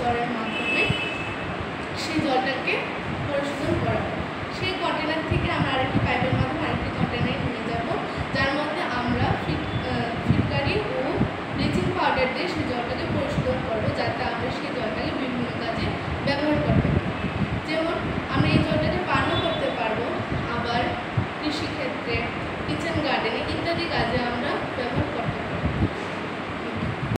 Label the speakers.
Speaker 1: স্তরের মাধ্যমে সেই জলটাকে পরিশোধন করা হয়। সেই কন্টেনার থেকে আমরা আরেকটি পাইপের মাধ্যমে আরেকটি কন্টেনারে নিয়ে যাব, যার মধ্যে আমরা ফিটকারি ও ব্লিচিং পাউডার দিয়ে সেই জলটাকে পরিশোধন করবো, যাতে আমরা সেই জলটাকে বিভিন্ন কাজে ব্যবহার করতে পারি। যেমন আমরা এই জলটাকে পানও করতে পারবো, আবার কৃষিক্ষেত্রে, কিচেন গার্ডেনে ইত্যাদি কাজে আমরা